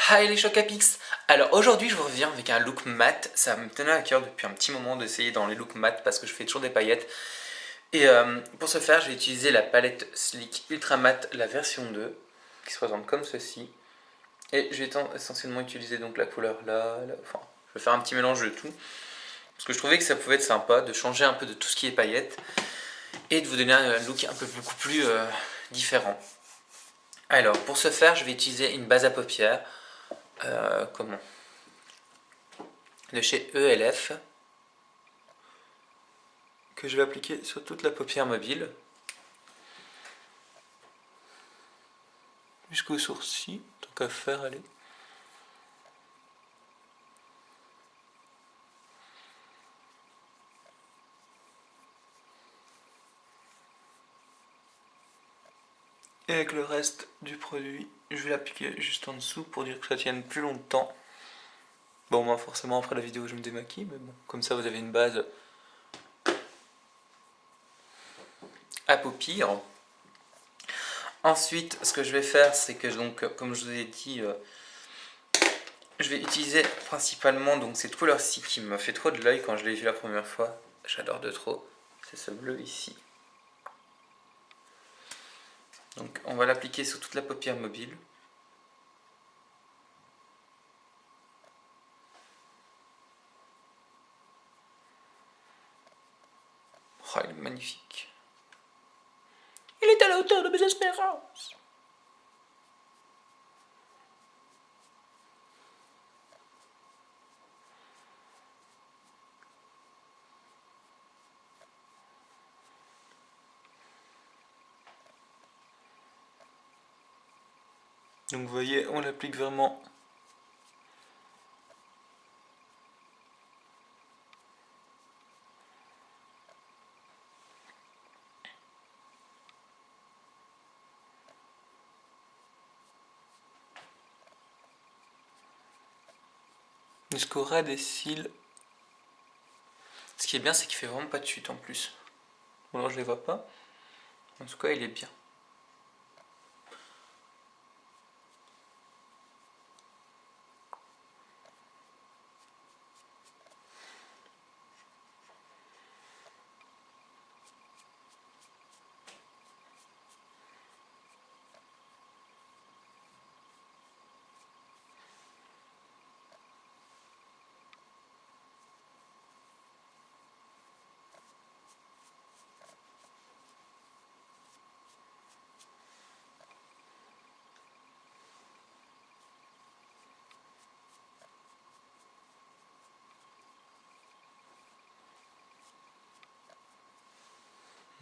Hi les Chocapix. Alors aujourd'hui je vous reviens avec un look mat. Ça me tenait à cœur depuis un petit moment d'essayer dans les looks mat parce que je fais toujours des paillettes. Et pour ce faire j'ai utilisé la palette Sleek Ultra Matte, la version 2, qui se présente comme ceci. Et je vais essentiellement utiliser donc la couleur là, enfin je vais faire un petit mélange de tout. Parce que je trouvais que ça pouvait être sympa de changer un peu de tout ce qui est paillettes. Et de vous donner un look un peu beaucoup plus différent. Alors pour ce faire je vais utiliser une base à paupières. Comment de chez ELF, que je vais appliquer sur toute la paupière mobile, jusqu'au sourcil, tant qu'à faire, allez. Et avec le reste du produit, je vais l'appliquer juste en dessous pour dire que ça tienne plus longtemps. Bon, moi forcément après la vidéo je me démaquille, mais bon, comme ça vous avez une base à paupières. Ensuite, ce que je vais faire, c'est que donc, comme je vous ai dit, je vais utiliser principalement donc cette couleur-ci qui me fait trop de l'œil quand je l'ai vue la première fois. J'adore de trop. C'est ce bleu ici. Donc on va l'appliquer sur toute la paupière mobile. Oh, il est magnifique. Il est à la hauteur de mes espérances. Donc vous voyez, on l'applique vraiment. Jusqu'au ras des cils. Ce qui est bien, c'est qu'il fait vraiment pas de chute en plus. Bon, alors je les vois pas. En tout cas, il est bien.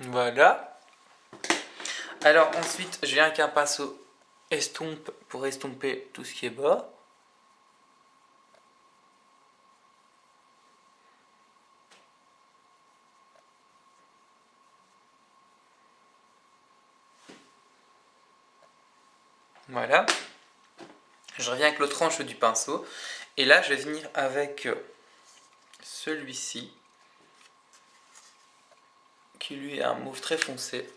Voilà. Alors ensuite, je viens avec un pinceau estompe pour estomper tout ce qui est bas. Voilà. Je reviens avec l'autre tranche du pinceau. Et là, je vais venir avec celui-ci, qui lui est un mauve très foncé.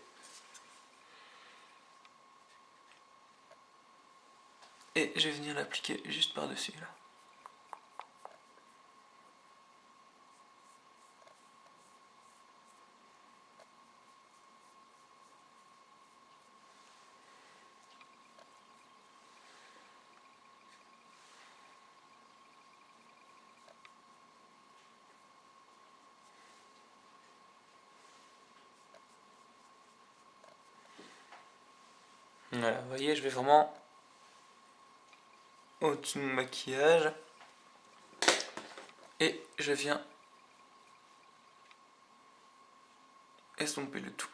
Et je vais venir l'appliquer juste par-dessus là. Voilà, vous voyez, je vais vraiment au-dessus de mon maquillage. Et je viens estomper le tout.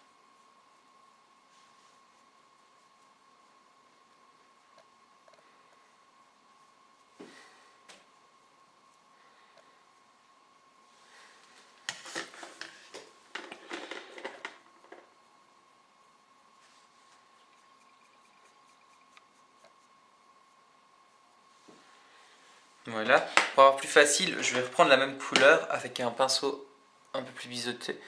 Voilà. Pour avoir plus facile, je vais reprendre la même couleur avec un pinceau un peu plus biseauté.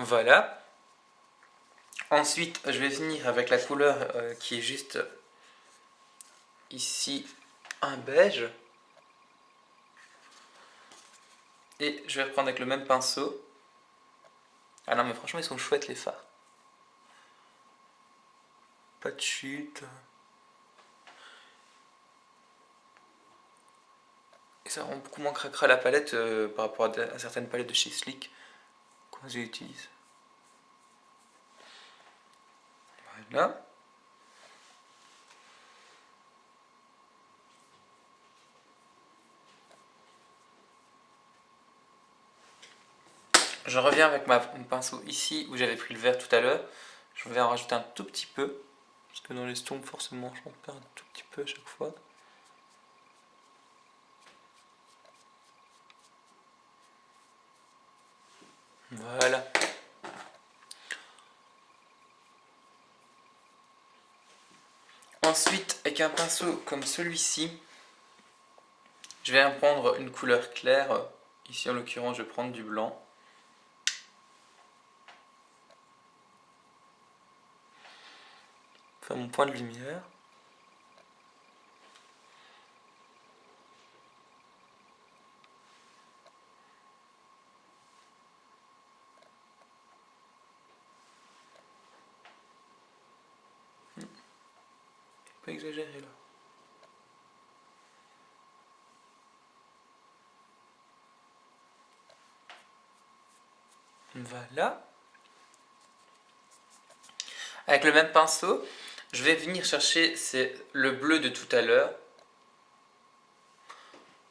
Voilà. Ensuite, je vais venir avec la couleur qui est juste ici, un beige. Et je vais reprendre avec le même pinceau. Ah non, mais franchement, ils sont chouettes les fards. Pas de chute. Et ça rend beaucoup moins cracra la palette par rapport à certaines palettes de chez Sleek qu'on utilise. Voilà. Je reviens avec mon pinceau ici où j'avais pris le vert tout à l'heure. Je vais en rajouter un tout petit peu. Parce que dans les stompes, forcément, j'en perds un tout petit peu à chaque fois. Voilà. Ensuite, avec un pinceau comme celui-ci, je vais prendre une couleur claire. Ici, en l'occurrence, je vais prendre du blanc. Faire mon point de lumière. Pas exagéré là. Voilà. Avec le même pinceau, je vais venir chercher le bleu de tout à l'heure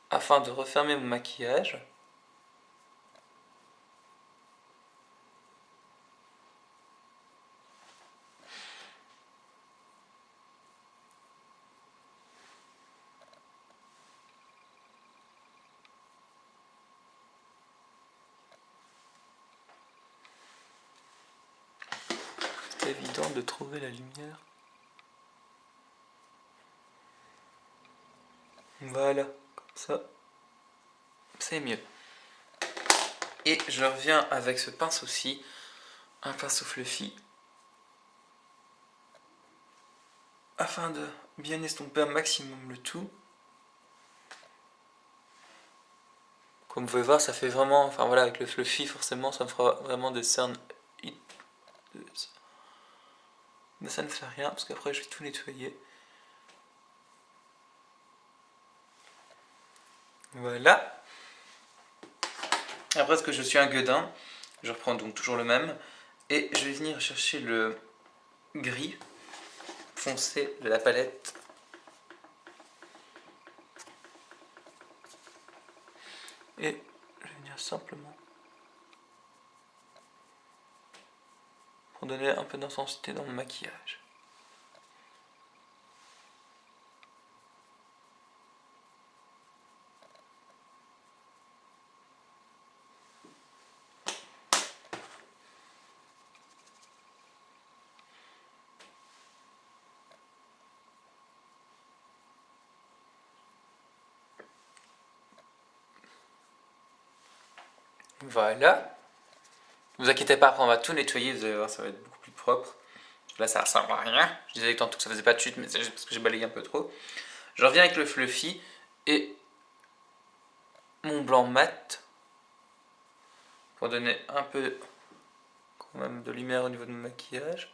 afin de refermer mon maquillage. C'est évident de trouver la lumière. Voilà, comme ça, c'est mieux. Et je reviens avec ce pinceau-ci, un pinceau fluffy, afin de bien estomper un maximum le tout. Comme vous pouvez voir, ça fait vraiment, enfin voilà, avec le fluffy, forcément, ça me fera vraiment des cernes. Mais ça ne fait rien, parce qu'après je vais tout nettoyer. Voilà. Après, parce que je suis un gueudin, je reprends donc toujours le même. Et je vais venir chercher le gris foncé de la palette. Et je vais venir simplement pour donner un peu d'intensité dans mon maquillage. Voilà. Ne vous inquiétez pas, après on va tout nettoyer, vous allez voir, ça va être beaucoup plus propre. Là ça ressemble à rien. Je disais tantôt que ça faisait pas de chute, mais c'est juste parce que j'ai balayé un peu trop. Je reviens avec le fluffy et mon blanc mat pour donner un peu quand même de lumière au niveau de mon maquillage.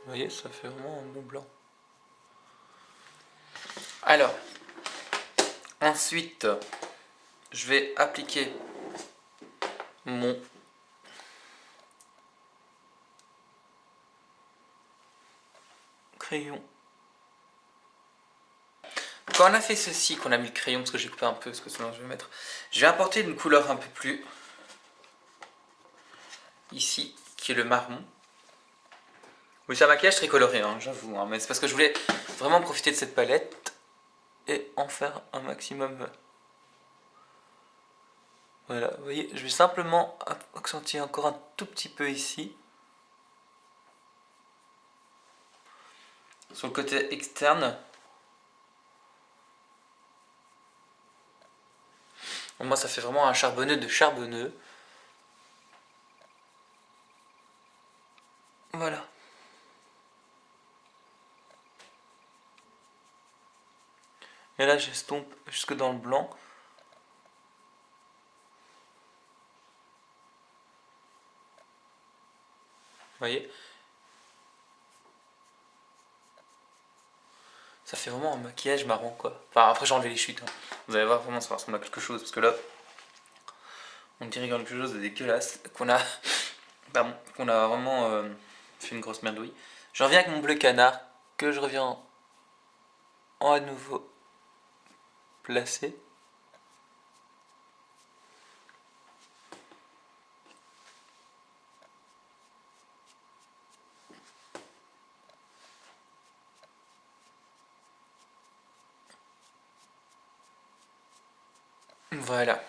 Vous voyez, ça fait vraiment un bon blanc. Alors, ensuite, je vais appliquer mon crayon. Quand on a fait ceci, qu'on a mis le crayon, parce que j'ai coupé un peu, parce que sinon je vais mettre... Je vais apporter une couleur un peu plus... ici, qui est le marron. Oui, c'est un maquillage très coloré, hein, j'avoue, hein, mais c'est parce que je voulais vraiment profiter de cette palette et en faire un maximum. Voilà, vous voyez, je vais simplement accentuer encore un tout petit peu ici. Sur le côté externe. Moi ça fait vraiment un charbonneux de charbonneux. Voilà. Et là j'estompe jusque dans le blanc. Vous voyez? Ça fait vraiment un maquillage marrant quoi. Enfin après j'ai enlevé les chutes. Hein. Vous allez voir vraiment ça ressemble à quelque chose. Parce que là, on dirait quelque chose de dégueulasse. Qu'on a, pardon, qu'on a vraiment fait une grosse merdouille. Je reviens avec mon bleu canard. Que je reviens en à nouveau placé. Voilà.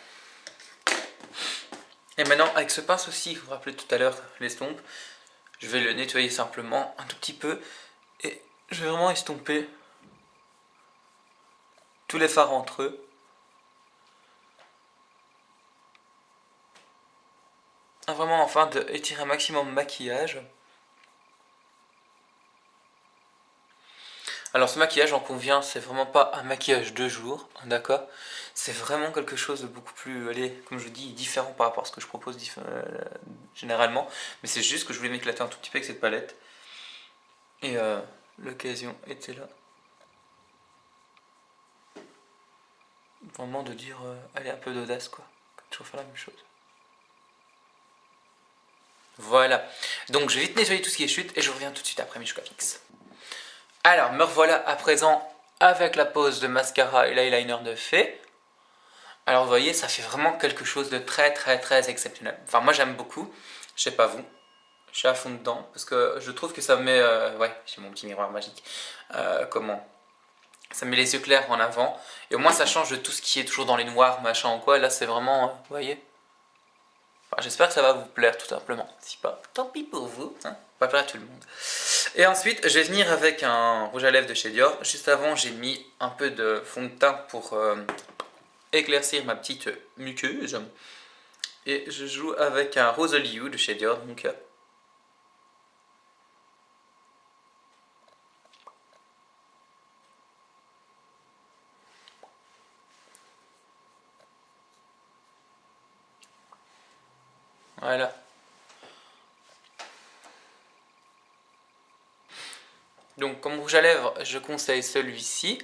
Et maintenant, avec ce pince aussi, vous vous rappelez tout à l'heure l'estompe, je vais le nettoyer simplement un tout petit peu et je vais vraiment estomper tous les fards entre eux. Vraiment afin d'étirer un maximum de maquillage. Alors ce maquillage, en convient, c'est vraiment pas un maquillage de jour, d'accord? C'est vraiment quelque chose de beaucoup plus, allez, comme je vous dis, différent par rapport à ce que je propose généralement. Mais c'est juste que je voulais m'éclater un tout petit peu avec cette palette. Et l'occasion était là. Vraiment de dire, allez, un peu d'audace quoi. Toujours faire la même chose. Voilà. Donc je vais vite nettoyer tout ce qui est chute et je reviens tout de suite après mes chocs fixes. Alors me revoilà à présent avec la pose de mascara et l'eyeliner de Fée. Alors vous voyez, ça fait vraiment quelque chose de très très très exceptionnel. Enfin moi j'aime beaucoup, je sais pas vous, je suis à fond dedans parce que je trouve que ça me met, ouais, j'ai mon petit miroir magique, comment, ça me met les yeux clairs en avant et au moins ça change de tout ce qui est toujours dans les noirs machin ou quoi. Là c'est vraiment, vous voyez. Enfin, j'espère que ça va vous plaire tout simplement. Si pas, tant pis pour vous, hein, pas plaire à tout le monde. Et ensuite, je vais venir avec un rouge à lèvres de chez Dior. Juste avant, j'ai mis un peu de fond de teint pour éclaircir ma petite muqueuse. Et je joue avec un rose Olive de chez Dior. Donc, voilà. Donc, comme rouge à lèvres, je conseille celui-ci.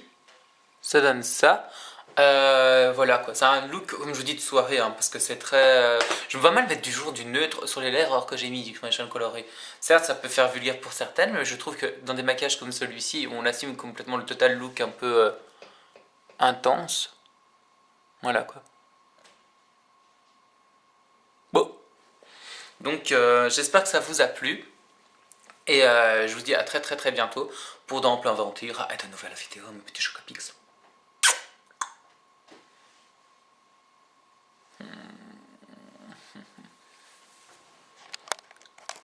Ça donne ça. Voilà quoi, c'est un look comme je vous dis de soirée hein, parce que c'est très... je me vois mal mettre du jour du neutre sur les lèvres alors que j'ai mis du foundation coloré. Certes ça peut faire vulgaire pour certaines mais je trouve que dans des maquillages comme celui-ci où on assume complètement le total look un peu intense. Voilà quoi. Bon, donc j'espère que ça vous a plu et je vous dis à très très très bientôt pour dans plein aventure et de nouvelles vidéos mes petits Chocopix.